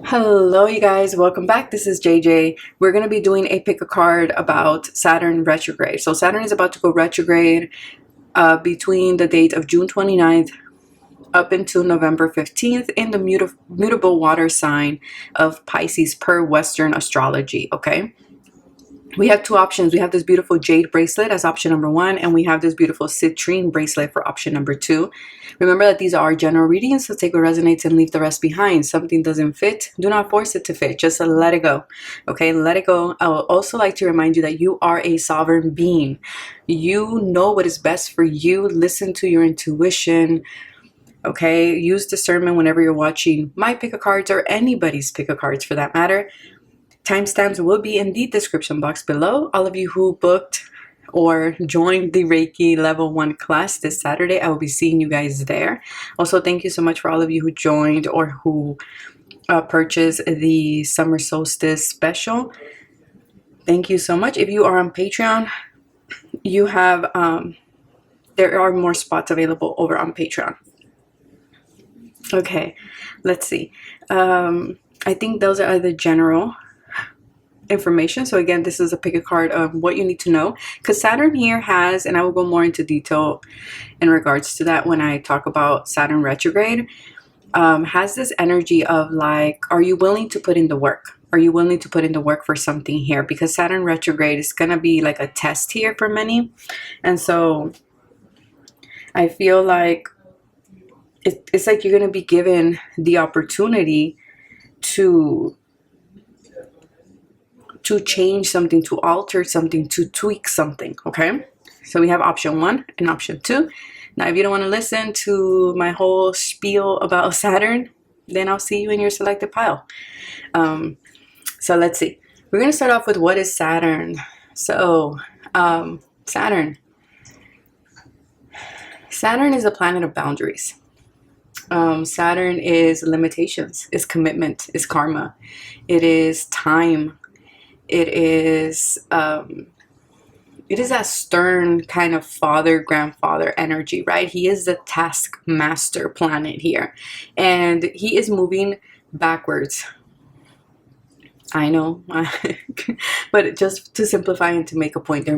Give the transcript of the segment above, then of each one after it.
Hello you guys, welcome back. This is JJ. We're going to be doing a pick a card about Saturn retrograde. So Saturn is about to go retrograde between the date of June 29th up until November 15th in the mutable water sign of Pisces per Western astrology, okay? We have two options. We have this beautiful jade bracelet as option number one, and we have this beautiful citrine bracelet for option number two. Remember that these are general readings, so take what resonates and leave the rest behind. Something doesn't fit, do not force it to fit. Just let it go. Okay, let it go. I would also like to remind you that you are a sovereign being. You know what is best for you. Listen to your intuition. Okay, use discernment whenever you're watching my pick a cards or anybody's pick a cards for that matter. Timestamps will be in the description box below. All of you who booked or joined the Reiki level 1 class this Saturday, I will be seeing you guys there. Also, thank you so much for all of you who joined or who purchased the summer solstice special. Thank you so much. If you are on Patreon, you have there are more spots available over on Patreon. Okay, let's see. I think those are the general information. So again, this is a pick a card of what you need to know, because Saturn here has, and I will go more into detail in regards to that when I talk about Saturn retrograde, has this energy of like, are you willing to put in the work? Are you willing to put in the work for something here? Because Saturn retrograde is going to be like a test here for many. And so I feel like it's like you're going to be given the opportunity to change something, to alter something, to tweak something, okay? So we have option 1 and option 2. Now, if you don't want to listen to my whole spiel about Saturn, then I'll see you in your selected pile. So let's see. We're going to start off with what is Saturn. So Saturn is a planet of boundaries. Saturn is limitations, is commitment, is karma. It is time. It is that stern kind of father, grandfather energy, right? He is the taskmaster planet here, and he is moving backwards. I know, but just to simplify and to make a point,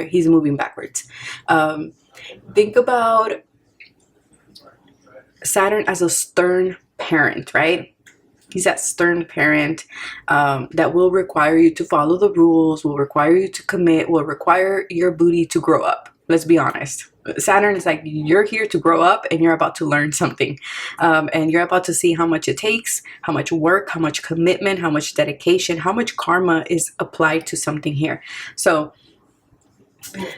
he's moving backwards. Think about Saturn as a stern parent, right? He's that stern parent that will require you to follow the rules, will require you to commit, will require your booty to grow up. Let's be honest. Saturn is like, you're here to grow up and you're about to learn something. And you're about to see how much it takes, how much work, how much commitment, how much dedication, how much karma is applied to something here. So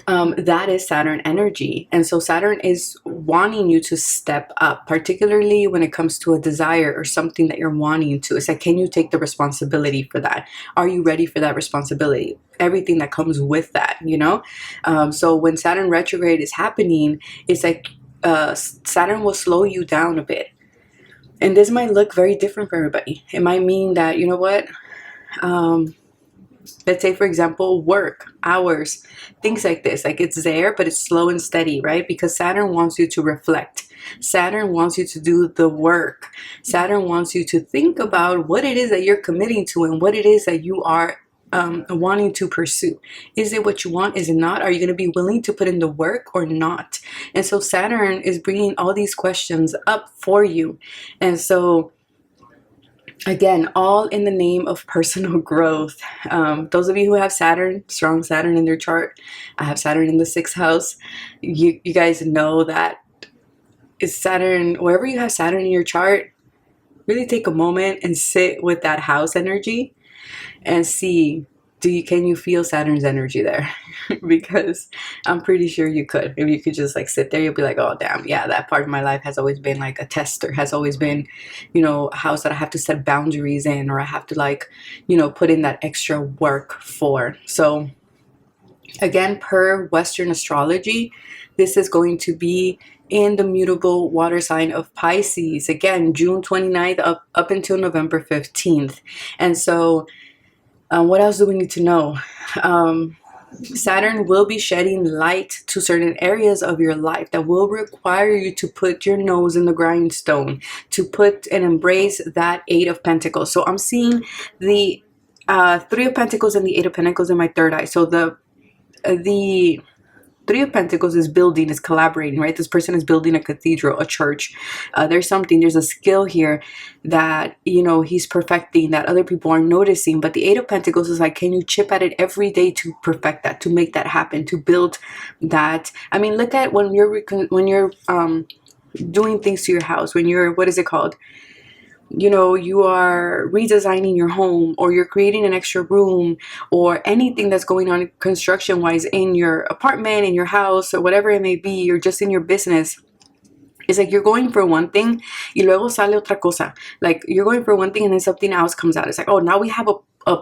that is Saturn energy. And so Saturn is wanting you to step up, particularly when it comes to a desire or something that you're wanting to. It's like, can you take the responsibility for that? Are you ready for that responsibility? Everything that comes with that, you know? So when Saturn retrograde is happening, it's like Saturn will slow you down a bit. And this might look very different for everybody. It might mean that, you know what? Let's say, for example, work, hours, things like this. Like, it's there, but it's slow and steady, right? Because Saturn wants you to reflect. Saturn wants you to do the work. Saturn wants you to think about what it is that you're committing to and what it is that you are wanting to pursue. Is it what you want? Is it not? Are you going to be willing to put in the work or not? And so Saturn is bringing all these questions up for you. And so again, all in the name of personal growth. Those of you who have Saturn, strong Saturn in their chart, I have Saturn in the 6th house. You guys know that it's Saturn, wherever you have Saturn in your chart, really take a moment and sit with that house energy and see, can you feel Saturn's energy there? Because I'm pretty sure you could. If you could just like sit there, you'll be like, oh damn, yeah, that part of my life has always been like a tester, has always been, you know, a house that I have to set boundaries in, or I have to like, you know, put in that extra work for. So again, per Western astrology, this is going to be in the mutable water sign of Pisces. Again, June 29th up until November 15th. And so what else do we need to know? Saturn will be shedding light to certain areas of your life that will require you to put your nose in the grindstone, to put and embrace that Eight of Pentacles. So I'm seeing the Three of Pentacles and the Eight of Pentacles in my third eye. So the Three of Pentacles is building, is collaborating, right? This person is building a cathedral, a church. There's a skill here that, you know, he's perfecting that other people are noticing. But the Eight of Pentacles is like, can you chip at it every day to perfect that, to make that happen, to build that? I mean, look at when you're doing things to your house, when you're, what is it called? You know, you are redesigning your home, or you're creating an extra room, or anything that's going on construction wise in your apartment, in your house, or whatever it may be, or just in your business. It's like you're going for one thing y luego sale otra cosa. Like you're going for one thing and then something else comes out. It's like, oh, now we have a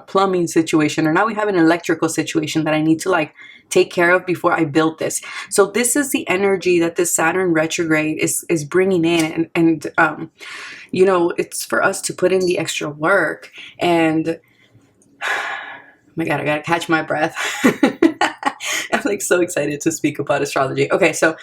plumbing situation, or now we have an electrical situation that I need to like take care of before I build this. So this is the energy that this Saturn retrograde is bringing in, and you know, it's for us to put in the extra work. And oh my God, I gotta catch my breath. I'm like so excited to speak about astrology. Okay, so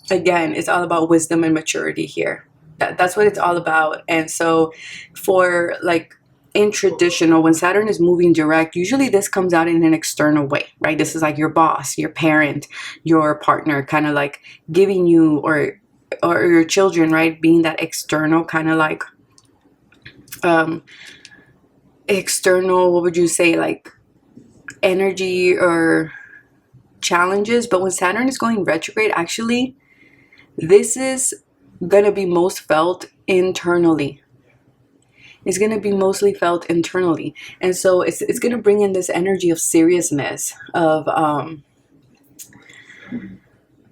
again, it's all about wisdom and maturity here. That's what it's all about. And so for like in traditional, when Saturn is moving direct, usually this comes out in an external way, right? This is like your boss, your parent, your partner kind of like giving you, or your children, right? Being that external kind of like external, what would you say, like energy or challenges. But when Saturn is going retrograde, actually this is gonna be most felt internally. It's going to be mostly felt internally. And so it's going to bring in this energy of seriousness, of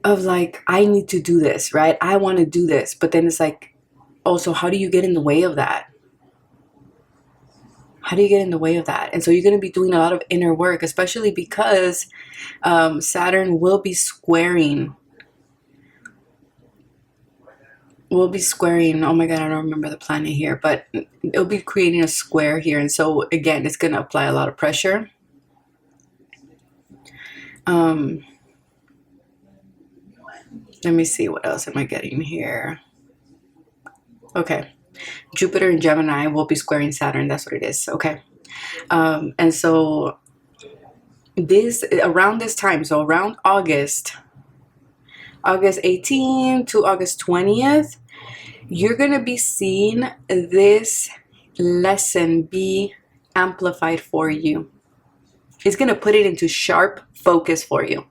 like, I need to do this, right? I want to do this. But then it's like, also, how do you get in the way of that? How do you get in the way of that? And so you're going to be doing a lot of inner work, especially because Saturn will be squaring. Oh my God, I don't remember the planet here, but it'll be creating a square here. And so again, it's going to apply a lot of pressure. Let me see, what else am I getting here? Okay, Jupiter and Gemini will be squaring Saturn. That's what it is. Okay. And so this, around this time, so around August 18th to August 20th, you're going to be seeing this lesson be amplified for you. It's going to put it into sharp focus for you.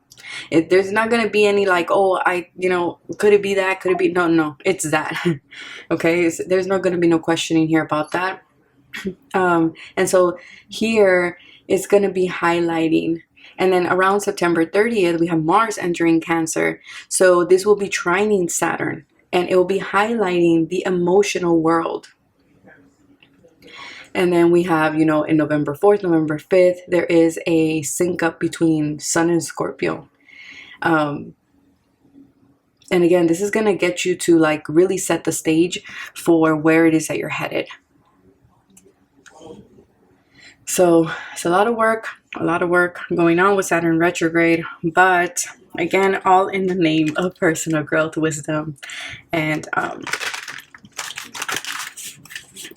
There's not going to be any like, oh, could it be that? Could it be? No, it's that. Okay. There's not going to be no questioning here about that. And so here it's going to be highlighting. And then around September 30th, we have Mars entering Cancer. So this will be trining Saturn, and it will be highlighting the emotional world. And then we have, in November 4th, November 5th, there is a sync up between Sun and Scorpio. And again, this is going to get you to like really set the stage for where it is that you're headed. So it's a lot of work going on with Saturn retrograde, but again, all in the name of personal growth, wisdom, and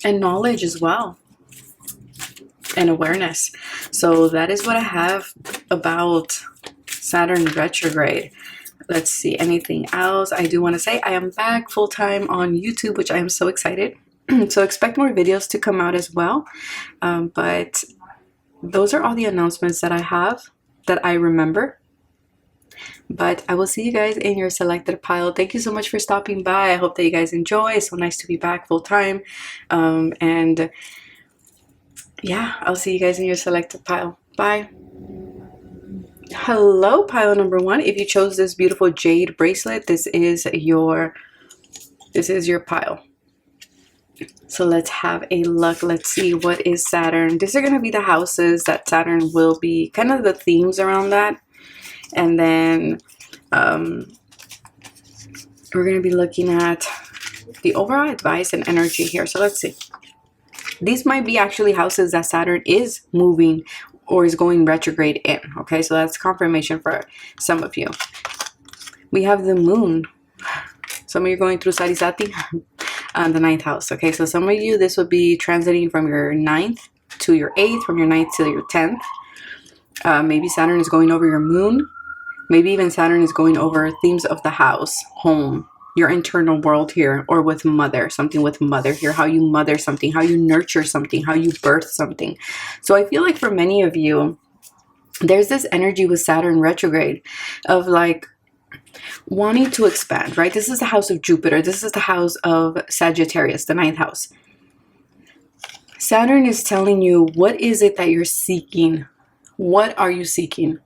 knowledge as well, and awareness. So that is what I have about Saturn retrograde. Let's see, anything else I do want to say. I am back full-time on YouTube, which I am so excited. So expect more videos to come out as well. But those are all the announcements that I have, that I remember. But I will see you guys in your selected pile. Thank you so much for stopping by. I hope that you guys enjoy. It's so nice to be back full-time. And yeah, I'll see you guys in your selected pile. Bye. Hello, pile number 1. If you chose this beautiful jade bracelet, this is your pile. So let's have a look. Let's see, what is Saturn? These are going to be the houses that Saturn will be, kind of the themes around that. And then we're going to be looking at the overall advice and energy here. So let's see. These might be actually houses that Saturn is moving or is going retrograde in. Okay, so that's confirmation for some of you. We have the moon. Some of you are going through Sarisati on the 9th house. Okay, so some of you, this would be transiting from your 9th to your 8th, from your 9th to your 10th. Maybe Saturn is going over your moon. Maybe even Saturn is going over themes of the house, home, your internal world here, or with mother, something with mother here, how you mother something, how you nurture something, how you birth something. So I feel like for many of you, there's this energy with Saturn retrograde of like wanting to expand, right? This is the house of Jupiter. This is the house of Sagittarius, the 9th house. Saturn is telling you, what is it that you're seeking? What are you seeking?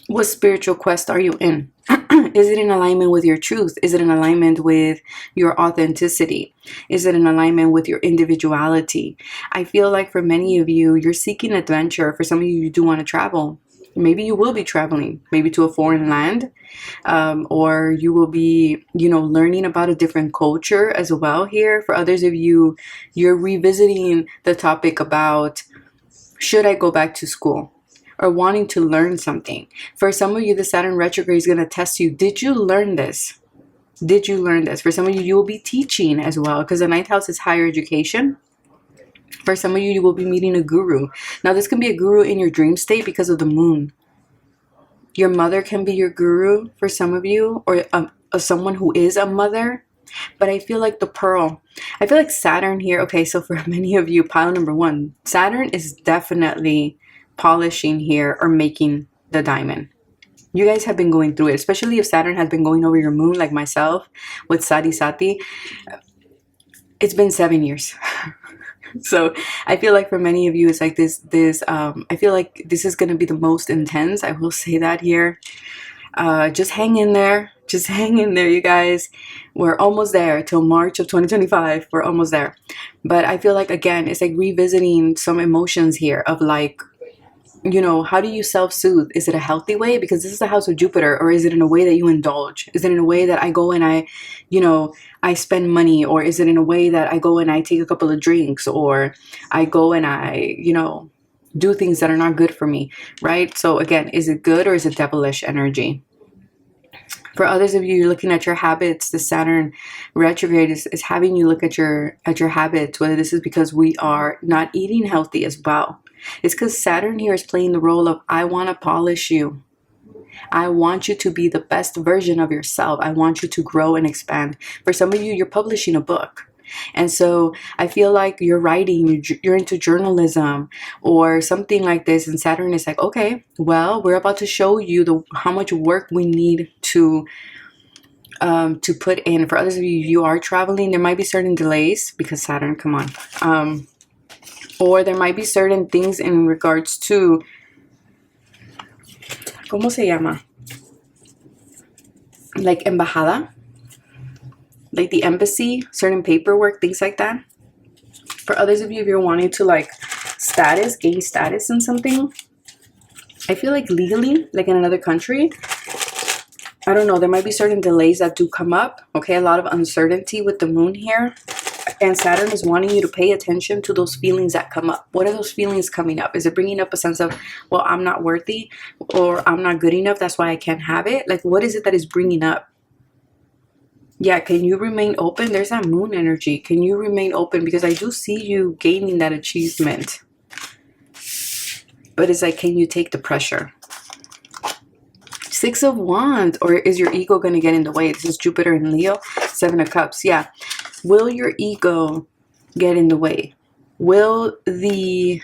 What spiritual quest are you in? Is it in alignment with your truth? Is it in alignment with your authenticity? Is it in alignment with your individuality? I feel like for many of you, you're seeking adventure. For some of you, you do want to travel. Maybe you will be traveling, maybe to a foreign land, or you will be, you know, learning about a different culture as well here. For others of you, you're revisiting the topic about, should I go back to school? Or wanting to learn something. For some of you, the Saturn retrograde is going to test you. Did you learn this? Did you learn this? For some of you, you will be teaching as well, because the 9th house is higher education. For some of you, you will be meeting a guru. Now, this can be a guru in your dream state because of the moon. Your mother can be your guru for some of you, or someone who is a mother. But I feel like the pearl, I feel like Saturn here. Okay, so for many of you, pile number 1, Saturn is definitely polishing here or making the diamond. You guys have been going through it, especially if Saturn has been going over your moon like myself with Sarisati. It's been 7 years. So I feel like for many of you, it's like this I feel like this is going to be the most intense. I will say that here. Just hang in there. Just hang in there, you guys. We're almost there till March of 2025. We're almost there. But I feel like, again, it's like revisiting some emotions here of like, you know, how do you self-soothe? Is it a healthy way? Because this is the house of Jupiter. Or is it in a way that you indulge? Is it in a way that I go and I, you know, I spend money? Or is it in a way that I go and I take a couple of drinks? Or I go and I, you know, do things that are not good for me, right? So again, is it good or is it devilish energy? For others of you, you're looking at your habits. The Saturn retrograde is having you look at your habits, whether this is because we are not eating healthy as well. It's because Saturn here is playing the role of, I want to polish you. I want you to be the best version of yourself. I want you to grow and expand. For some of you, you're publishing a book. And so I feel like you're writing, you're into journalism or something like this. And Saturn is like, okay, well, we're about to show you how much work we need to put in. For others of you, you are traveling. There might be certain delays because Saturn, come on. Or there might be certain things in regards to, ¿cómo se llama? Like embajada. Like the embassy, certain paperwork, things like that. For others of you, if you're wanting to like gain status in something, I feel like legally, like in another country, I don't know, there might be certain delays that do come up. Okay, a lot of uncertainty with the moon here. And Saturn is wanting you to pay attention to those feelings that come up. What are those feelings coming up? Is it bringing up a sense of, well, I'm not worthy or I'm not good enough, that's why I can't have it? Like, what is it that is bringing up? Yeah, can you remain open? There's that moon energy. Can you remain open? Because I do see you gaining that achievement. But it's like, can you take the pressure? 6 of Wands. Or is your ego going to get in the way? This is Jupiter and Leo. 7 of Cups. Yeah. Will your ego get in the way? Will the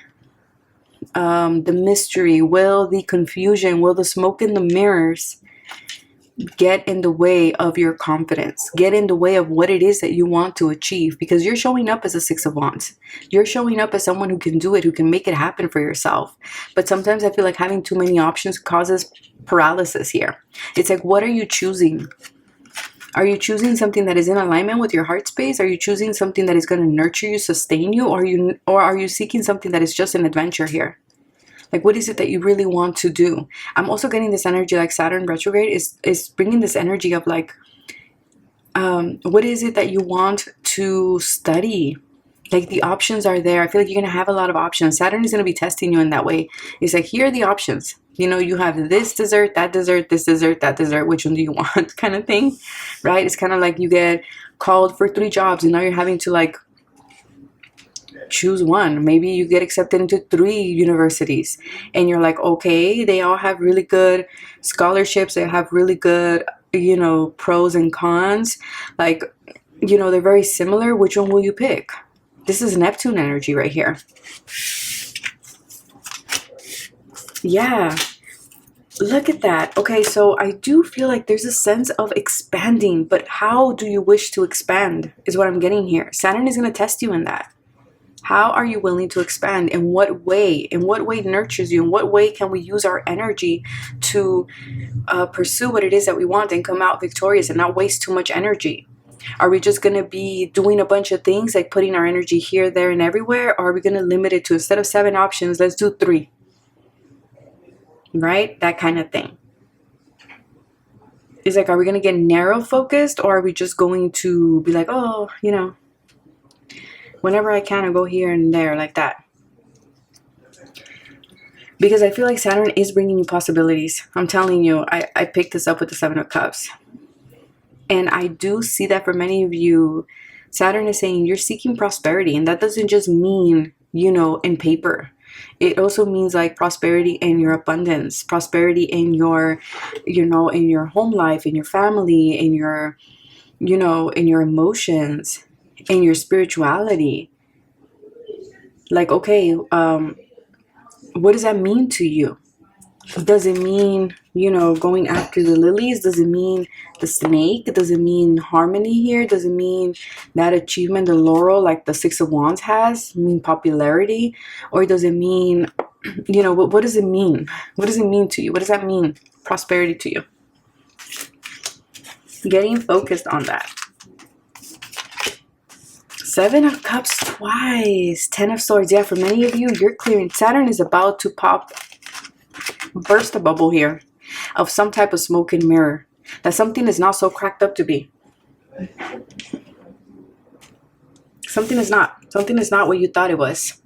mystery, will the confusion, will the smoke in the mirrors get in the way of your confidence, get in the way of what it is that you want to achieve? Because you're showing up as a 6 of Wands. You're showing up as someone who can do it, who can make it happen for yourself. But sometimes I feel like having too many options causes paralysis here. It's like, what are you choosing? Are you choosing something that is in alignment with your heart space? Are you choosing something that is going to nurture you, sustain you? Or are you seeking something that is just an adventure here? Like, what is it that you really want to do? I'm also getting this energy, like Saturn retrograde is bringing this energy of like, what is it that you want to study? Like the options are there. I feel like you're going to have a lot of options. Saturn is going to be testing you in that way. It's like, here are the options. You know, you have this dessert, that dessert, this dessert, that dessert. Which one do you want? Kind of thing, right? It's kind of like you get called for 3 jobs and now you're having to like choose one. Maybe you get accepted into 3 universities and you're like, okay, they all have really good scholarships. They have really good, you know, pros and cons. Like, you know, they're very similar. Which one will you pick? This is Neptune energy right here. Yeah. Look at that. Okay, so I do feel like there's a sense of expanding, but how do you wish to expand is what I'm getting here. Saturn is going to test you in that. How are you willing to expand? In what way? In what way nurtures you? In what way can we use our energy to pursue what it is that we want and come out victorious and not waste too much energy? Are we just going to be doing a bunch of things, like putting our energy here, there, and everywhere? Or are we going to limit it to, instead of 7 options, let's do 3? Right? That kind of thing. It's like, are we going to get narrow focused, or are we just going to be like, oh, you know, whenever I can, I go here and there, like that? Because I feel like Saturn is bringing you possibilities. I'm telling you, I picked this up with the 7 of Cups. And I do see that for many of you, Saturn is saying you're seeking prosperity. And that doesn't just mean, you know, in paper. It also means like prosperity in your abundance, prosperity in your, you know, in your home life, in your family, in your, you know, in your emotions, in your spirituality. Like, okay, what does that mean to you? Does it mean, you know, going after the lilies? Does it mean the snake? Does it mean harmony here? Does it mean that achievement, the laurel, like the 6 of Wands has, mean popularity? Or does it mean, you know, what does it mean? What does it mean to you? What does that mean? Prosperity to you. Getting focused on that. 7 of Cups twice. 10 of Swords. Yeah, for many of you, you're clearing. Saturn is about to burst a bubble here of some type of smoke and mirror. That something is not so cracked up to be. Something is not what you thought it was.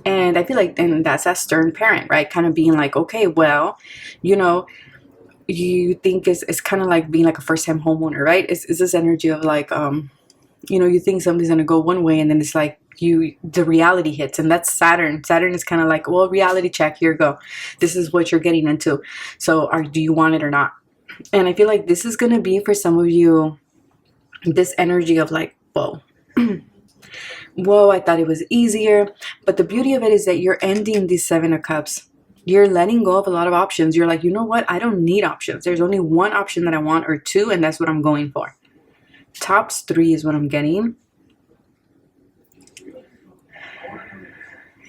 And I feel like, and that's that stern parent, right? Kind of being like, okay, well, you know, you think it's kind of like being like a first-time homeowner, right? It's this energy of like, you know, you think something's going to go one way and then it's like, the reality hits. And that's Saturn. Saturn is kind of like, well, reality check, here you go. This is what you're getting into. So do you want it or not? And I feel like this is going to be for some of you, this energy of like, whoa, whoa, I thought it was easier. But the beauty of it is that you're ending these 7 of Cups. You're letting go of a lot of options. You're like, you know what? I don't need options. There's only one option that I want, or 2, and that's what I'm going for. Tops 3 is what I'm getting.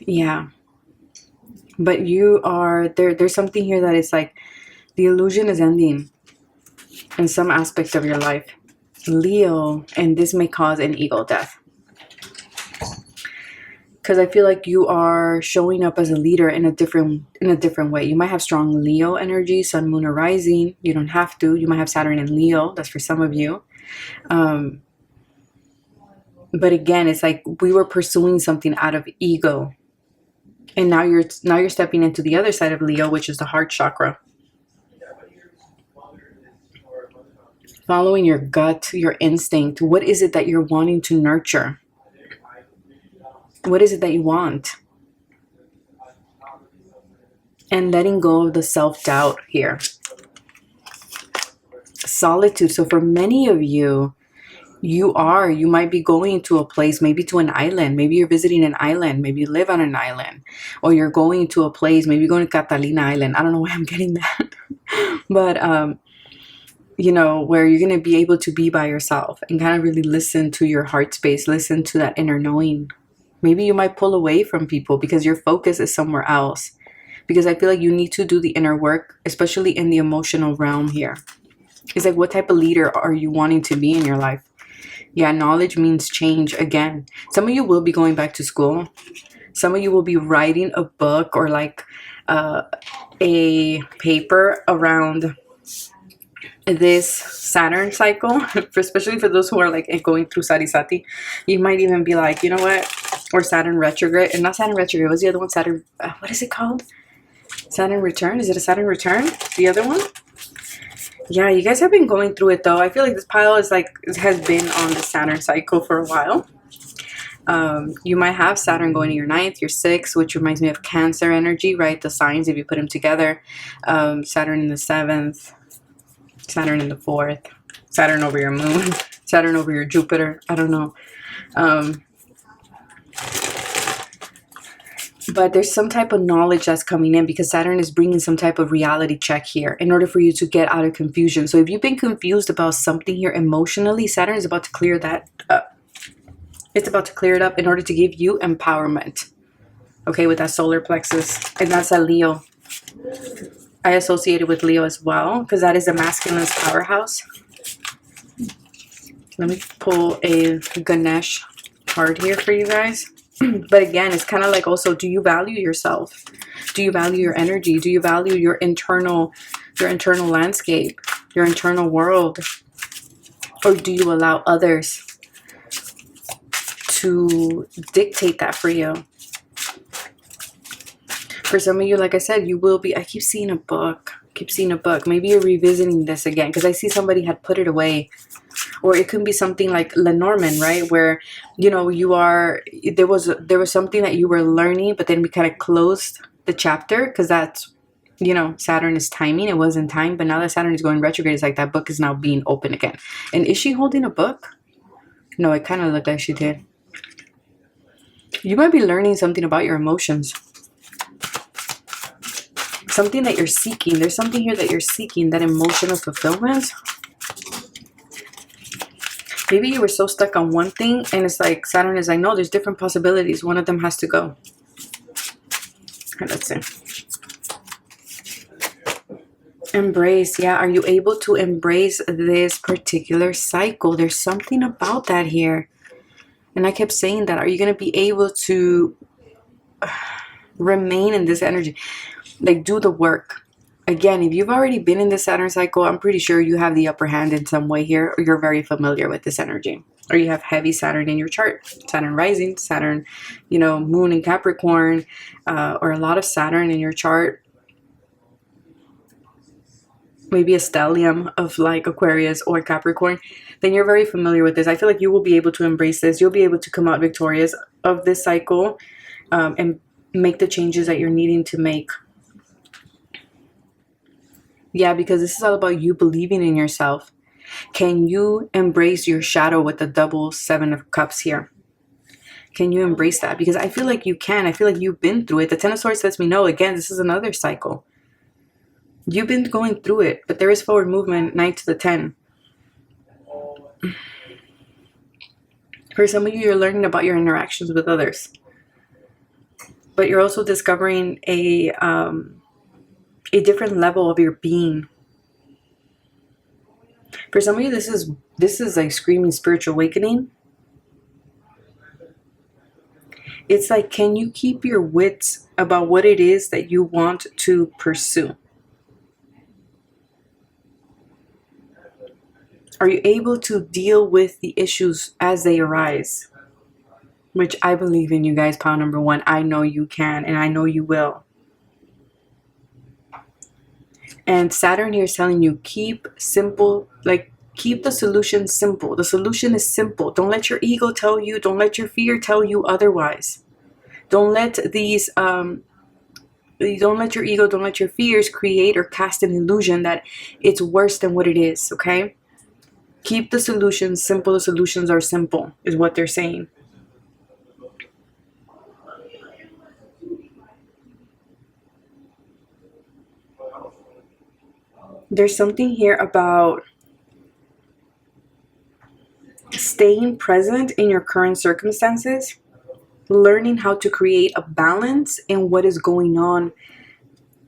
Yeah. But you are, there's something here that is like, the illusion is ending in some aspect of your life. Leo, and this may cause an ego death. Because I feel like you are showing up as a leader in a different way. You might have strong Leo energy, Sun, Moon, or Rising. You don't have to. You might have Saturn in Leo. That's for some of you. But again, it's like we were pursuing something out of ego. And now you're stepping into the other side of Leo, which is the heart chakra. Following your gut, your instinct. What is it that you're wanting to nurture? What is it that you want? And letting go of the self-doubt here. Solitude. So for many of you, you might be going to a place, maybe to an island. Maybe you're visiting an island. Maybe you live on an island. Or you're going to a place, maybe you're going to Catalina Island. I don't know why I'm getting that. But, you know, where you're going to be able to be by yourself and kind of really listen to your heart space. Listen to that inner knowing. Maybe you might pull away from people because your focus is somewhere else. Because I feel like you need to do the inner work, especially in the emotional realm here. It's like, what type of leader are you wanting to be in your life? Yeah, knowledge means change again. Some of you will be going back to school. Some of you will be writing a book or like a paper around this Saturn cycle, especially for those who are like going through Sarisati, you might even be like, you know what? Or Saturn retrograde, and not Saturn retrograde. What's the other one? Saturn. What is it called? Saturn return. Is it a Saturn return? The other one? Yeah, you guys have been going through it though. I feel like this pile is like has been on the Saturn cycle for a while. You might have Saturn going to your 9th, your 6th, which reminds me of Cancer energy, right? The signs, if you put them together. Saturn in the 7th, Saturn in the 4th, Saturn over your moon, Saturn over your Jupiter. I don't know. But there's some type of knowledge that's coming in because Saturn is bringing some type of reality check here in order for you to get out of confusion. So if you've been confused about something here emotionally, Saturn is about to clear that up. It's about to clear it up in order to give you empowerment. Okay, with that solar plexus. And that's a Leo. I associate it with Leo as well because that is a masculine's powerhouse. Let me pull a Ganesh card here for you guys. But again, it's kind of like also, do you value yourself? Do you value your energy? Do you value your internal landscape, your internal world? Or do you allow others to dictate that for you? For some of you, like I said, you will be, I keep seeing a book. Maybe you're revisiting this again because I see somebody had put it away. Or it could be something like Lenormand, right? Where, you know, there was something that you were learning, but then we kind of closed the chapter because that's, you know, Saturn is timing. It wasn't time, but now that Saturn is going retrograde, it's like that book is now being open again. And is she holding a book? No, it kind of looked like she did. You might be learning something about your emotions. Something that you're seeking. There's something here that you're seeking, that emotional fulfillment. Maybe you were so stuck on one thing and it's like Saturn is like, no, there's different possibilities. One of them has to go. Let's see. Embrace. Yeah, are you able to embrace this particular cycle? There's something about that here. And I kept saying that. Are you going to be able to remain in this energy? Like, do the work. Again, if you've already been in the Saturn cycle, I'm pretty sure you have the upper hand in some way here, or you're very familiar with this energy. Or you have heavy Saturn in your chart. Saturn rising, Saturn, you know, moon in Capricorn, or a lot of Saturn in your chart. Maybe a stellium of like Aquarius or Capricorn. Then you're very familiar with this. I feel like you will be able to embrace this. You'll be able to come out victorious of this cycle and make the changes that you're needing to make. Yeah, because this is all about you believing in yourself. Can you embrace your shadow with the double 7 of cups here? Can you embrace that? Because I feel like you can. I feel like you've been through it. The 10 of Swords lets me know, again, this is another cycle. You've been going through it, but there is forward movement, 9 to the 10. For some of you, you're learning about your interactions with others. But you're also discovering a different level of your being. For some of you, this is like screaming spiritual awakening. It's like, can you keep your wits about what it is that you want to pursue? Are you able to deal with the issues as they arise? Which I believe in, you guys, pile number 1. I know you can, and I know you will. And Saturn here is telling you, keep simple, like keep the solution simple. The solution is simple. Don't let your ego tell you, don't let your fear tell you otherwise. Don't let these, don't let your ego, don't let your fears create or cast an illusion that it's worse than what it is, okay? Keep the solutions simple. The solutions are simple, is what they're saying. There's something here about staying present in your current circumstances, learning how to create a balance in what is going on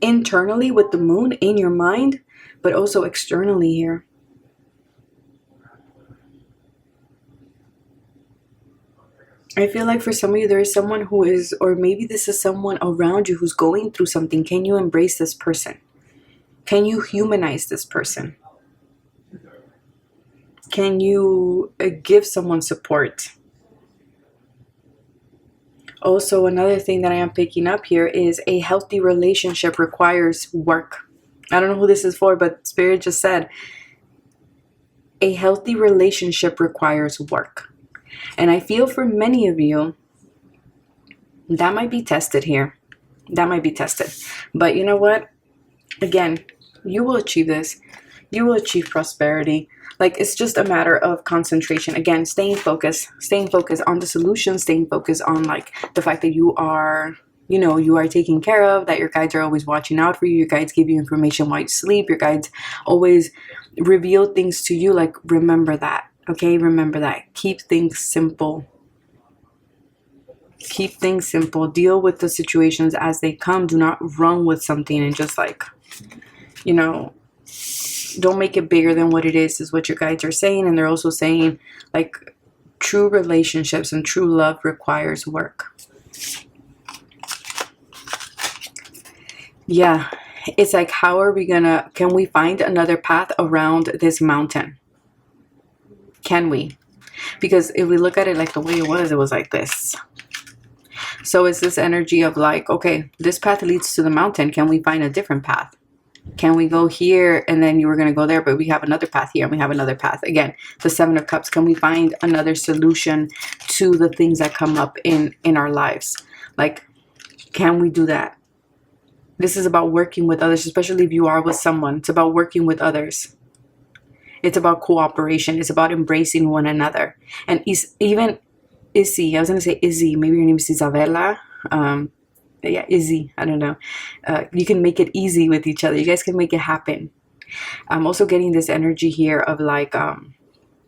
internally with the moon in your mind, but also externally here. I feel like for some of you, there is someone who is, or maybe this is someone around you who's going through something. Can you embrace this person? Can you humanize this person? Can you give someone support? Also, another thing that I am picking up here is a healthy relationship requires work. I don't know who this is for, but Spirit just said a healthy relationship requires work. And I feel for many of you, that might be tested here. That might be tested. But you know what? Again, you will achieve this. You will achieve prosperity. Like, it's just a matter of concentration. Again, staying focused on the solution, staying focused on like the fact that you are, you know, you are taken care of, that your guides are always watching out for you. Your guides give you information while you sleep. Your guides always reveal things to you. Like, remember that. Okay, remember that. Keep things simple. Keep things simple. Deal with the situations as they come. Do not run with something and just like, you know, don't make it bigger than what it is what your guides are saying. And they're also saying like true relationships and true love requires work. Yeah, it's like, how are we gonna, can we find another path around this mountain? Can we? Because if we look at it like the way it was like this. So it's this energy of like, okay, this path leads to the mountain. Can we find a different path? Can we go here and then you were going to go there, but we have another path here and we have another path. Again, the Seven of Cups. Can we find another solution to the things that come up in our lives? Like, can we do that? This is about working with others, especially if you are with someone. It's about working with others. It's about cooperation. It's about embracing one another. And even Izzy, I was going to say Izzy, maybe your name is Isabella. Yeah, Izzy, I don't know. You can make it easy with each other. You guys can make it happen. I'm also getting this energy here of like,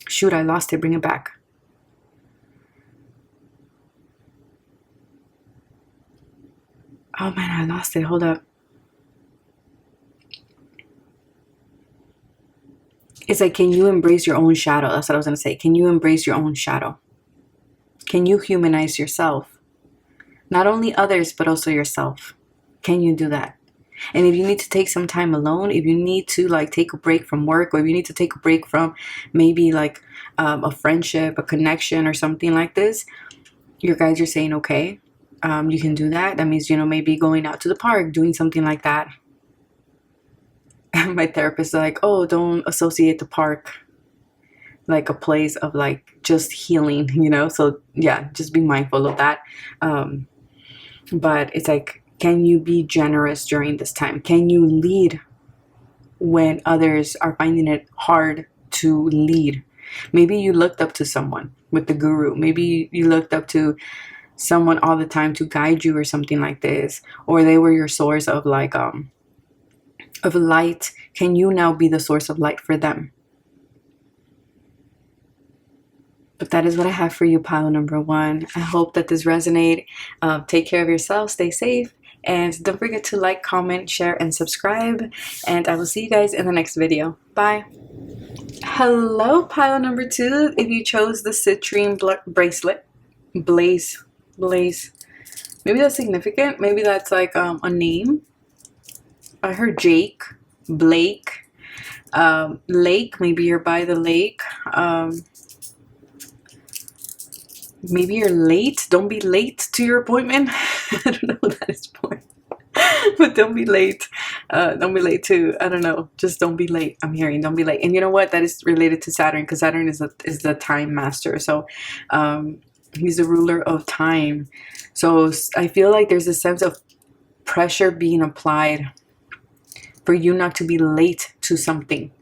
shoot, I lost it. Bring it back. Oh man, I lost it. Hold up. It's like, can you embrace your own shadow? That's what I was going to say. Can you embrace your own shadow? Can you humanize yourself? Not only others, but also yourself. Can you do that? And if you need to take some time alone, if you need to like take a break from work, or if you need to take a break from maybe like a friendship, a connection or something like this, your guides are saying, okay, you can do that. That means, you know, maybe going out to the park, doing something like that. My therapist is like, oh, don't associate the park like a place of like just healing, you know? So yeah, just be mindful of that. But it's like, can you be generous during this time? Can you lead when others are finding it hard to lead? Maybe you looked up to someone with the guru. Maybe you looked up to someone all the time to guide you or something like this. Or they were your source of like, of light. Can you now be the source of light for them? But that is what I have for you, pile number one. I hope that this resonates. Take care of yourself, stay safe, and don't forget to like, comment, share, and subscribe. And I will see you guys in the next video. Bye. Hello, pile number two. If you chose the citrine bracelet, blaze. Maybe that's significant. Maybe that's like a name. I heard Jake, Blake, lake. Maybe you're by the lake. Maybe you're late. Don't be late to your appointment. I don't know what that is for. But don't be late. Don't be late too. I don't know. Just don't be late. I'm hearing don't be late. And you know what? That is related to Saturn, because Saturn is the time master. So he's the ruler of time. So I feel like there's a sense of pressure being applied for you not to be late to something.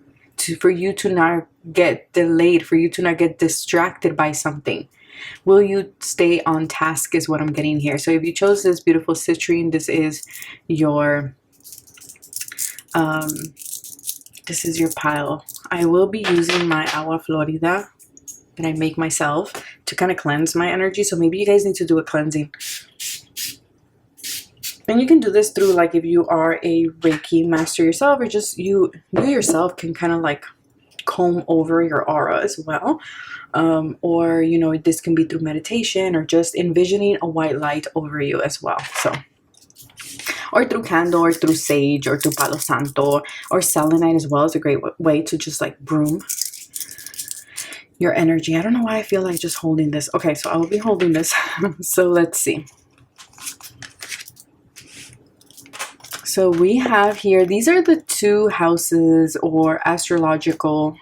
For you to not get delayed. For you to not get distracted by something. Will you stay on task is what I'm getting here. So if you chose this beautiful citrine, this is your pile. I will be using my agua florida that I make myself to kind of cleanse my energy. So maybe you guys need to do a cleansing. And you can do this through, like, if you are a Reiki master yourself, or just you yourself can kind of like comb over your aura as well. Or, you know, this can be through meditation or just envisioning a white light over you as well. So, or through candle, or through sage, or through palo santo, or selenite as well is a great way to just like broom. your energy. I don't know why I feel like just holding this. Okay, so I will be holding this. So let's see. So we have here, these are the 2 houses or astrological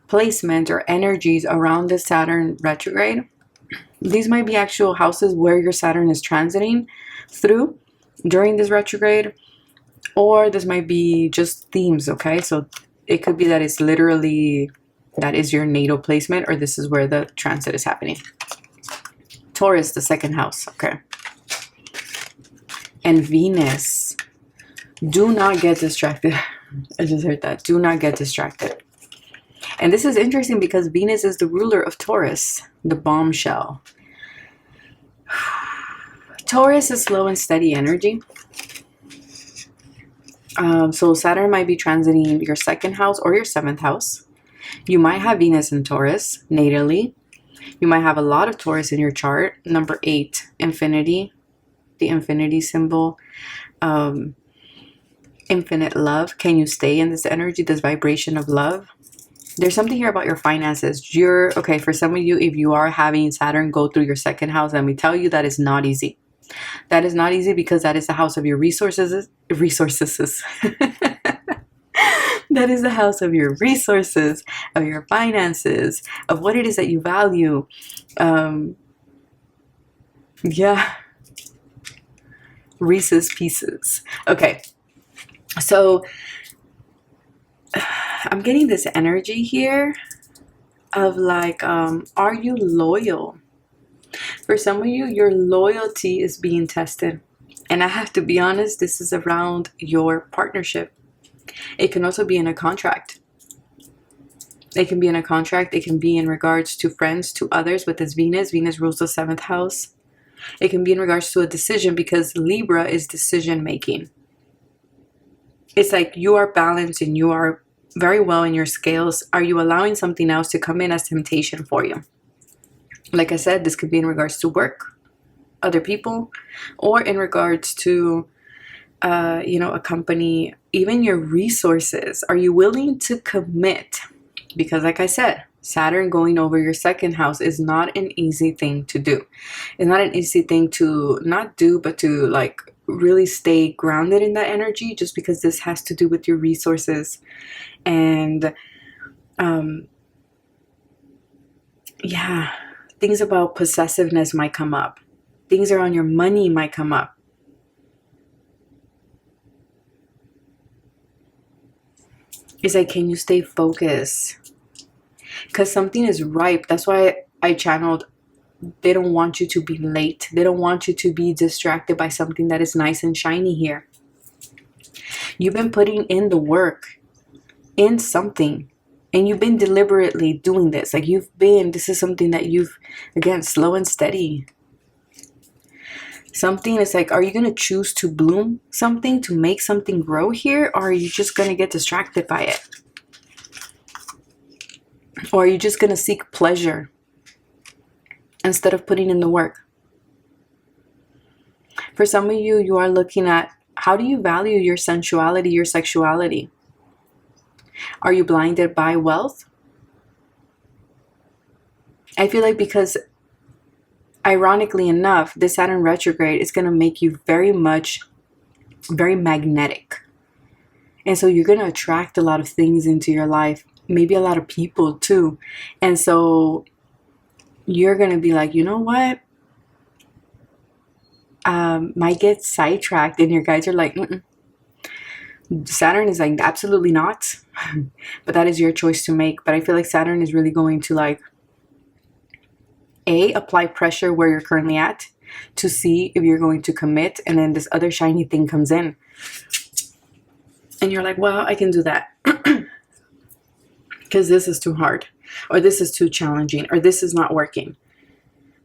placement or energies around the Saturn retrograde. These might be actual houses where your Saturn is transiting through during this retrograde, or this might be just themes, okay? So it could be that it's literally, that is your natal placement, or this is where the transit is happening. Taurus, the 2nd house, okay? And Venus. Do not get distracted. I just heard that. Do not get distracted. And this is interesting because Venus is the ruler of Taurus, the bombshell. Taurus is slow and steady energy. So Saturn might be transiting your 2nd house or your 7th house. You might have Venus in Taurus natally. You might have a lot of Taurus in your chart. Number 8, infinity, the infinity symbol. Infinite love. Can you stay in this energy, this vibration of love? There's something here about your finances. Okay, for some of you, if you are having Saturn go through your 2nd house, let me tell you that is not easy. That is not easy because that is the house of your resources. That is the house of your resources, of your finances, of what it is that you value. Yeah. Reese's Pieces. Okay. So I'm getting this energy here of like, are you loyal? For some of you, your loyalty is being tested. And I have to be honest, this is around your partnership. It can also be in a contract. It can be in a contract. It can be in regards to friends, to others with this Venus. Venus rules the 7th house. It can be in regards to a decision because Libra is decision making. It's like you are balanced and you are very well in your scales. Are you allowing something else to come in as temptation for you? Like I said, this could be in regards to work, other people, or in regards to, a company, even your resources. Are you willing to commit? Because like I said, Saturn going over your 2nd house is not an easy thing to do. It's not an easy thing to not do, but to like really stay grounded in that energy, just because this has to do with your resources. And yeah, things about possessiveness might come up. Things around your money might come up. It's like, can you stay focused? Because something is ripe. That's why I channeled, they don't want you to be late. They don't want you to be distracted by something that is nice and shiny here. You've been putting in the work in something, and you've been deliberately doing this. Like this is something that you've, again, slow and steady. Something is like, are you going to choose to bloom something, to make something grow here? Or are you just going to get distracted by it? Or are you just going to seek pleasure instead of putting in the work? For some of you, you are looking at, how do you value your sensuality, your sexuality? Are you blinded by wealth? I feel like because, ironically enough, this Saturn retrograde is going to make you very magnetic. And so you're going to attract a lot of things into your life, maybe a lot of people too. And so you're going to be like, you know what? Might get sidetracked, and your guides are like, Saturn is like, absolutely not. But that is your choice to make. But I feel like Saturn is really going to like, apply pressure where you're currently at to see if you're going to commit, and then this other shiny thing comes in and you're like, well, I can do that because this is too hard, or this is too challenging, or this is not working.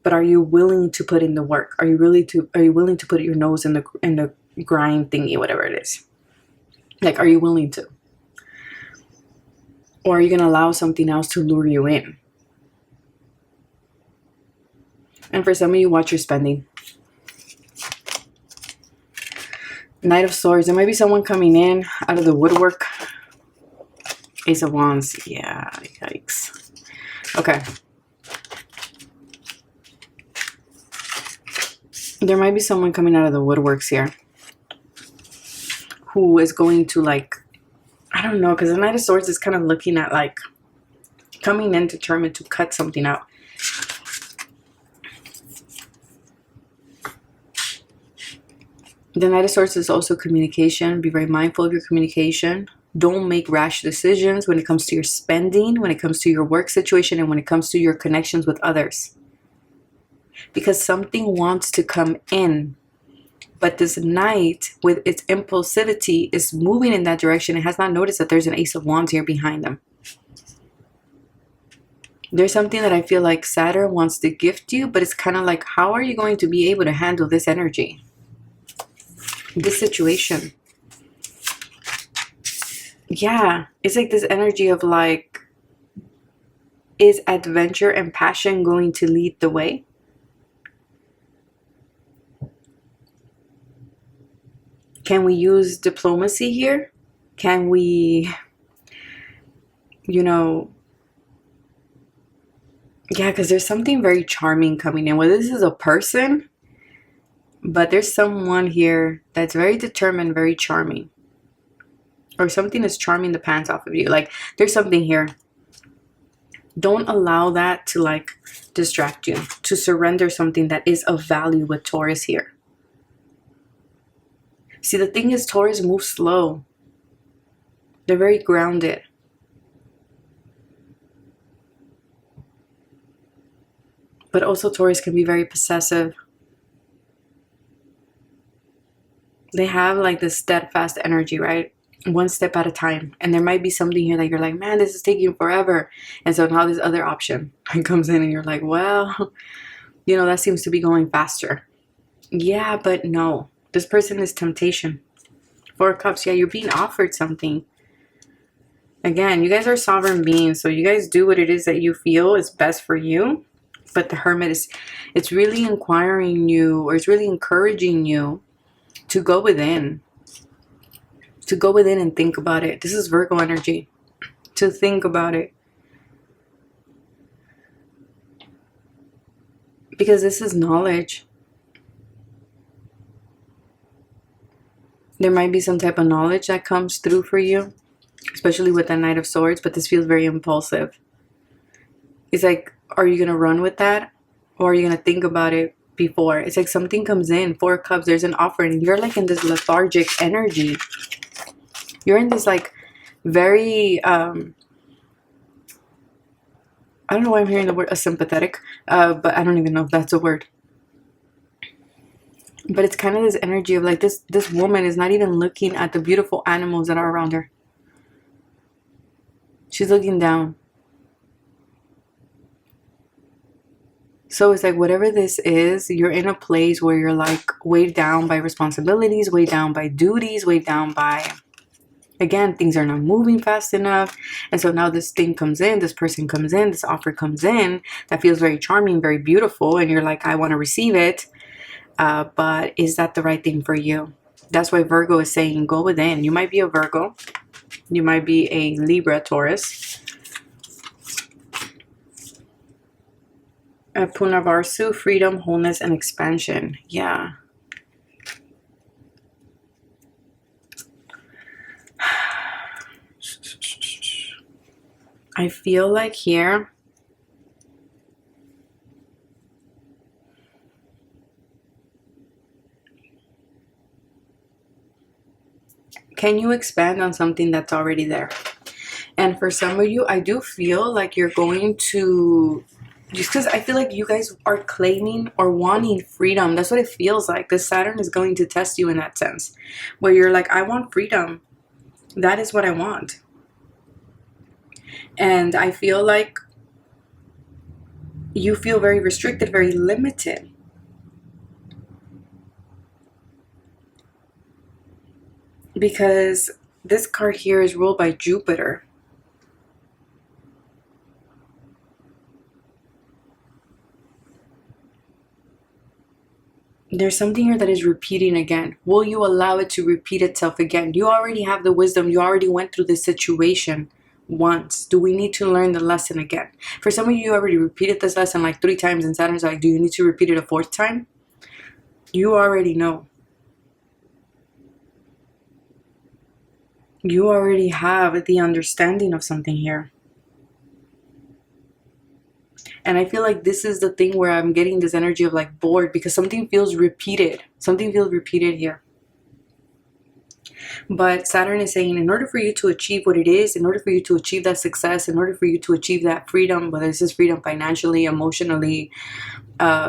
But are you willing to put in the work? Are you willing to put your nose in the grind thingy, whatever it is? Like, are you willing to? Or are you going to allow something else to lure you in? And for some of you, watch your spending. Knight of Swords. There might be someone coming in out of the woodwork. Ace of Wands. Yeah, yikes. Okay. There might be someone coming out of the woodworks here who is going to, like, I don't know, because the Knight of Swords is kind of looking at, like, coming in determined to cut something out. The Knight of Swords is also communication. Be very mindful of your communication. Don't make rash decisions when it comes to your spending, when it comes to your work situation, and when it comes to your connections with others. Because something wants to come in. But this Knight, with its impulsivity, is moving in that direction. It has not noticed that there's an Ace of Wands here behind them. There's something that I feel like Saturn wants to gift you, but it's kind of like, how are you going to be able to handle this energy? This situation? Yeah, it's like this energy of like, is adventure and passion going to lead the way? Can we use diplomacy here? Can we, you know, yeah, because there's something very charming coming in. Well, this is a person, but there's someone here that's very determined, very charming. Or something is charming the pants off of you. Like, there's something here. Don't allow that to, like, distract you. To surrender something that is of value with Taurus here. See, the thing is, Taurus moves slow. They're very grounded. But also Taurus can be very possessive. They have like this steadfast energy, right? One step at a time. And there might be something here that you're like, man, this is taking forever. And so now this other option comes in and you're like, well, you know, that seems to be going faster. Yeah, but no. This person is temptation. 4 of Cups. Yeah, you're being offered something. Again, you guys are sovereign beings. So you guys do what it is that you feel is best for you. But the Hermit is, it's really inquiring you, or it's really encouraging you to go within. To go within and think about it. This is Virgo energy. To think about it. Because this is knowledge. There might be some type of knowledge that comes through for you. Especially with the Knight of Swords. But this feels very impulsive. It's like, are you going to run with that? Or are you going to think about it before? It's like something comes in. 4 of Cups. There's an offer. And you're like in this lethargic energy. You're in this like very, I don't know why I'm hearing the word asympathetic. But I don't even know if that's a word. But it's kind of this energy of like this woman is not even looking at the beautiful animals that are around her. She's looking down. So it's like whatever this is, you're in a place where you're like weighed down by responsibilities, weighed down by duties, weighed down by, again, things are not moving fast enough. And so now this thing comes in, this person comes in, this offer comes in that feels very charming, very beautiful. And you're like, I want to receive it. But is that the right thing for you? That's why Virgo is saying go within. You might be a Virgo. You might be a Libra, Taurus. Punarvasu, freedom, wholeness, and expansion. Yeah. I feel like here, can you expand on something that's already there? And for some of you, I do feel like you're going to, just because I feel like you guys are claiming or wanting freedom. That's what it feels like. The Saturn is going to test you in that sense. Where you're like, I want freedom. That is what I want. And I feel like you feel very restricted, very limited. Because this card here is ruled by Jupiter. There's something here that is repeating again. Will you allow it to repeat itself again? You already have the wisdom. You already went through this situation. once? Do we need to learn the lesson again? For some of you already repeated this lesson like 3 times, and Saturn's like, do you need to repeat it a 4th time? You already know. You already have the understanding of something here. And I feel like this is the thing where I'm getting this energy of like bored, because something feels repeated. Something feels repeated here. But Saturn is saying, in order for you to achieve what it is, in order for you to achieve that success, in order for you to achieve that freedom, whether this is freedom financially, emotionally,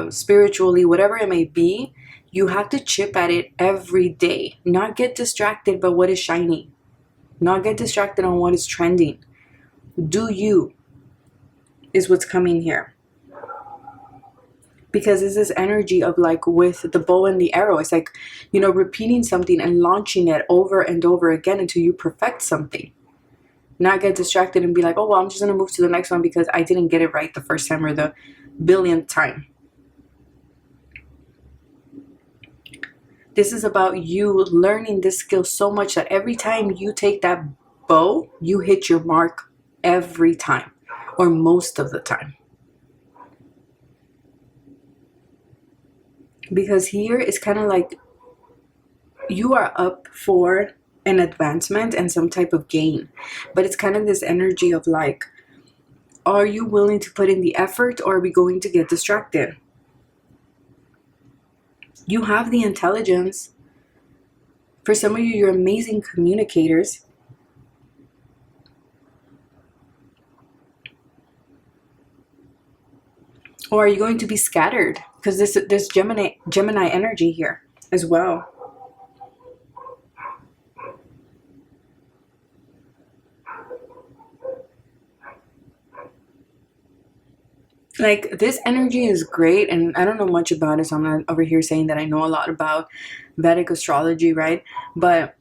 spiritually, whatever it may be, you have to chip at it every day. Not get distracted by what is shiny. Not get distracted on what is trending. Do you is what's coming here. Because it's this energy of like with the bow and the arrow. It's like, you know, repeating something and launching it over and over again until you perfect something. Not get distracted and be like, oh, well, I'm just going to move to the next one because I didn't get it right the first time or the billionth time. This is about you learning this skill so much that every time you take that bow, you hit your mark every time, or most of the time. Because here it's kind of like you are up for an advancement and some type of gain. But it's kind of this energy of like, are you willing to put in the effort, or are we going to get distracted? You have the intelligence. For some of you, you're amazing communicators. Or are you going to be scattered? Because there's Gemini energy here as well. Like, this energy is great, and I don't know much about it, so I'm not over here saying that I know a lot about Vedic astrology, right? But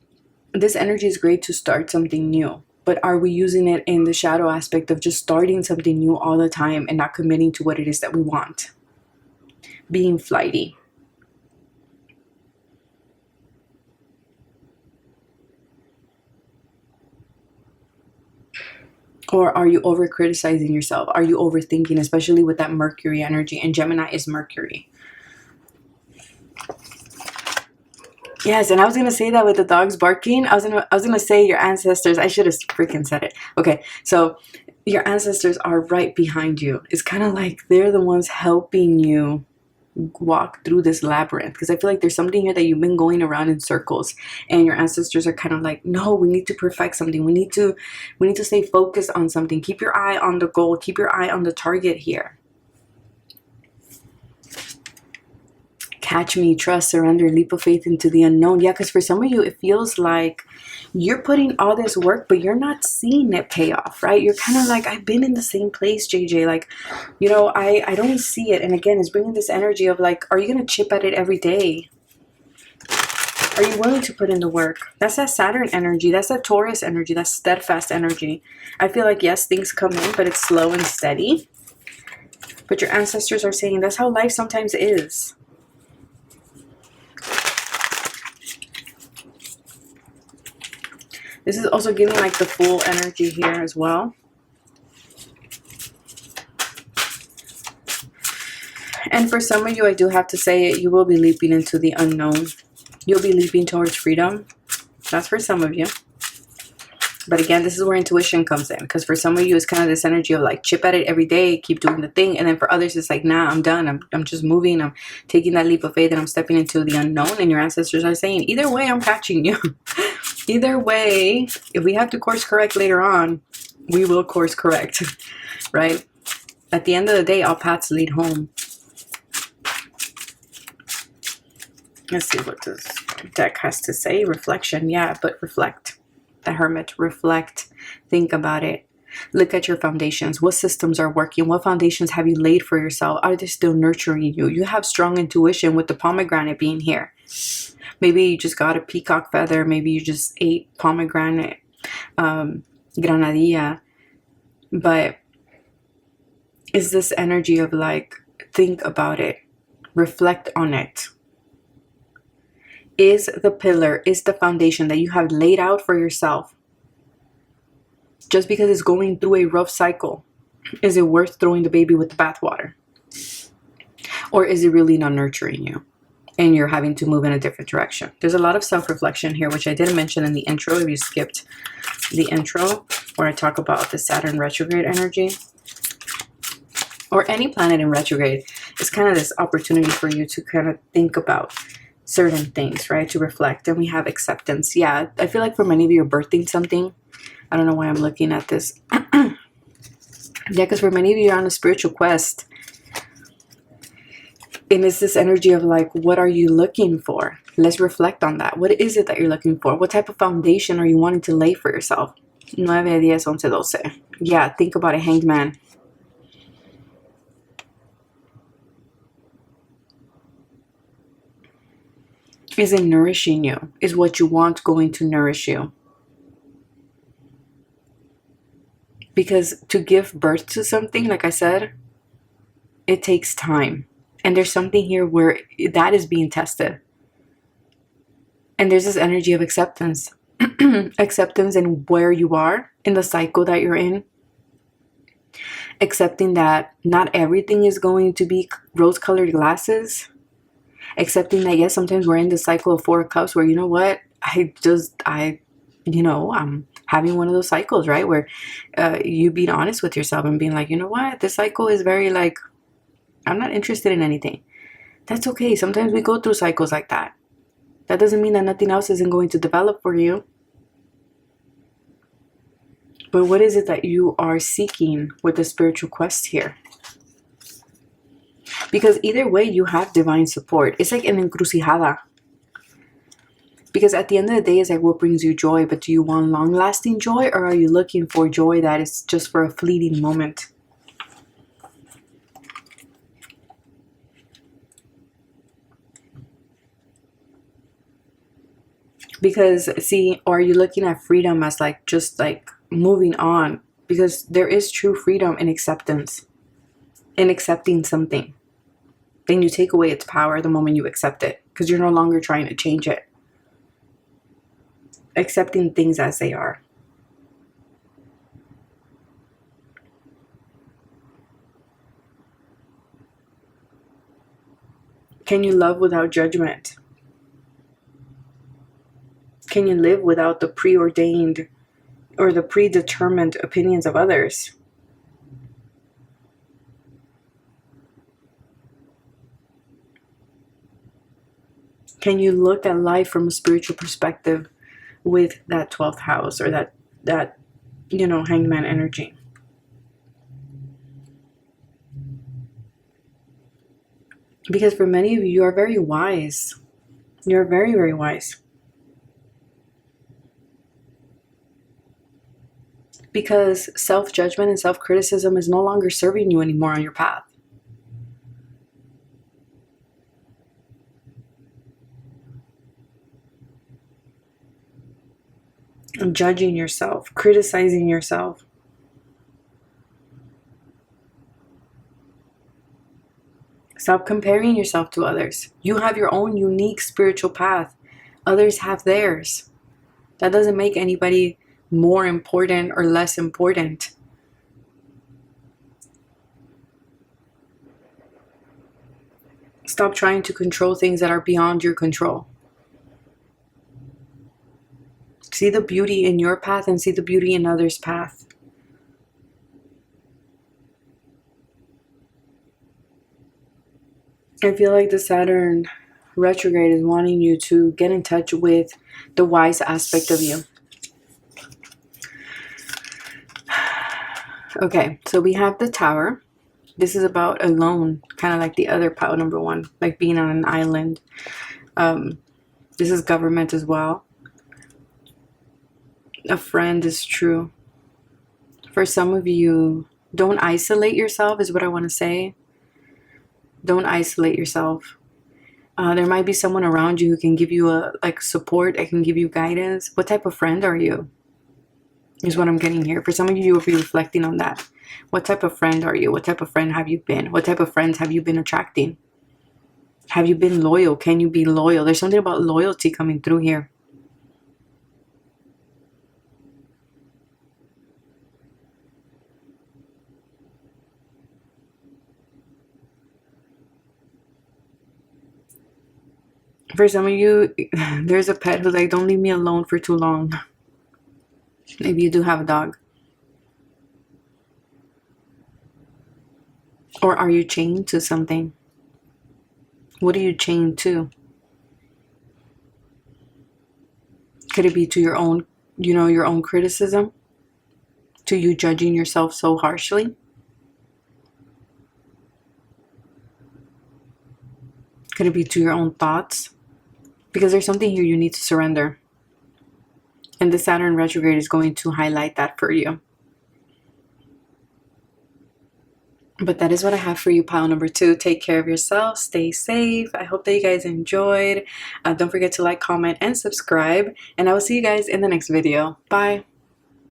this energy is great to start something new. But are we using it in the shadow aspect of just starting something new all the time and not committing to what it is that we want? Being flighty. Or are you over criticizing yourself? Are you overthinking, especially with that Mercury energy? And Gemini is Mercury. Yes, and I was gonna say that with the dogs barking. I was gonna say your ancestors. I should have freaking said it. Okay, so your ancestors are right behind you. It's kind of like they're the ones helping you walk through this labyrinth, because I feel like there's something here that you've been going around in circles, and your ancestors are kind of like, no, we need to perfect something. We need to stay focused on something. Keep your eye on the goal. Keep your eye on the target here. Catch me, trust, surrender, leap of faith into the unknown. Yeah, because for some of you, it feels like you're putting all this work, but you're not seeing it pay off, right? You're kind of like, I've been in the same place, JJ. Like, you know, I don't see it. And again, it's bringing this energy of like, are you going to chip at it every day? Are you willing to put in the work? That's that Saturn energy. That's that Taurus energy. That's steadfast energy. I feel like, yes, things come in, but it's slow and steady. But your ancestors are saying that's how life sometimes is. This is also giving like the full energy here as well. And for some of you, I do have to say it, you will be leaping into the unknown. You'll be leaping towards freedom. That's for some of you. But again, this is where intuition comes in. Because for some of you, it's kind of this energy of like, chip at it every day, keep doing the thing. And then for others, it's like, nah, I'm done. I'm just moving. I'm taking that leap of faith and I'm stepping into the unknown. And your ancestors are saying, either way, I'm catching you. Either way, if we have to course correct later on, we will course correct, right? At the end of the day, all paths lead home. Let's see what this deck has to say. Reflection, yeah, but reflect. The Hermit, reflect, think about it. Look at your foundations. What systems are working? What foundations have you laid for yourself? Are they still nurturing you? You have strong intuition with the pomegranate being here. Maybe you just got a peacock feather. Maybe you just ate pomegranate, granadilla. But is this energy of like, think about it, reflect on it. Is the pillar, is the foundation that you have laid out for yourself Just because it's going through a rough cycle, is it worth throwing the baby with the bathwater? Or is it really not nurturing you and you're having to move in a different direction? There's a lot of self-reflection here, which I didn't mention in the intro. If you skipped the intro where I talk about the Saturn retrograde energy, or any planet in retrograde, it's kind of this opportunity for you to kind of think about certain things, right? To reflect. And we have acceptance. Yeah, I feel like for many of you, you're birthing something. I don't know why I'm looking at this. Yeah, because for many of you, you're on a spiritual quest. And it's this energy of like, what are you looking for? Let's reflect on that. What is it that you're looking for? What type of foundation are you wanting to lay for yourself? 9, 10, 11, 12. Yeah, think about it, Hanged Man. Is it nourishing you? Is what you want going to nourish you? Because to give birth to something, like I said, it takes time. And there's something here where that is being tested. And there's this energy of acceptance. Acceptance in where you are in the cycle that you're in. Accepting that not everything is going to be rose-colored glasses. Accepting that, yes, sometimes we're in the cycle of 4 of Cups where, you know what, I'm having one of those cycles, right? Where you being honest with yourself and being like, you know what, this cycle is very like, I'm not interested in anything. That's okay. Sometimes we go through cycles like that. That doesn't mean that nothing else isn't going to develop for you. But what is it that you are seeking with the spiritual quest here? Because either way, you have divine support. It's like an encrucijada. Because at the end of the day, it's like, what brings you joy? But do you want long-lasting joy? Or are you looking for joy that is just for a fleeting moment? Because, see, or are you looking at freedom as like, just like moving on? Because there is true freedom in acceptance. In accepting something. Then you take away its power the moment you accept it. Because you're no longer trying to change it. Accepting things as they are. Can you love without judgment? Can you live without the preordained or the predetermined opinions of others? Can you look at life from a spiritual perspective with that 12th house or that Hanged Man energy? Because for many of you, you are very wise. You're very, very wise. Because self-judgment and self-criticism is no longer serving you anymore on your path. Judging yourself, criticizing yourself. Stop comparing yourself to others. You have your own unique spiritual path. Others have theirs. That doesn't make anybody more important or less important. Stop trying to control things that are beyond your control. See the beauty in your path and see the beauty in others' path. I feel like the Saturn retrograde is wanting you to get in touch with the wise aspect of you. Okay, so we have the Tower. This is about alone, kind of like the other pile number 1, like being on an island. This is government as well. A friend is true. For some of you, don't isolate yourself is what I want to say. Don't isolate yourself. There might be someone around you who can give you support, that can give you guidance. What type of friend are you? Is what I'm getting here. For some of you, you will be reflecting on that. What type of friend are you? What type of friend have you been? What type of friends have you been attracting? Have you been loyal? Can you be loyal? There's something about loyalty coming through here. For some of you, there's a pet who's like, don't leave me alone for too long. Maybe you do have a dog. Or are you chained to something? What are you chained to? Could it be to your own, your own criticism? To you judging yourself so harshly? Could it be to your own thoughts? Because there's something here you need to surrender. And the Saturn retrograde is going to highlight that for you. But that is what I have for you, pile number 2. Take care of yourself. Stay safe. I hope that you guys enjoyed. Don't forget to like, comment, and subscribe. And I will see you guys in the next video. Bye.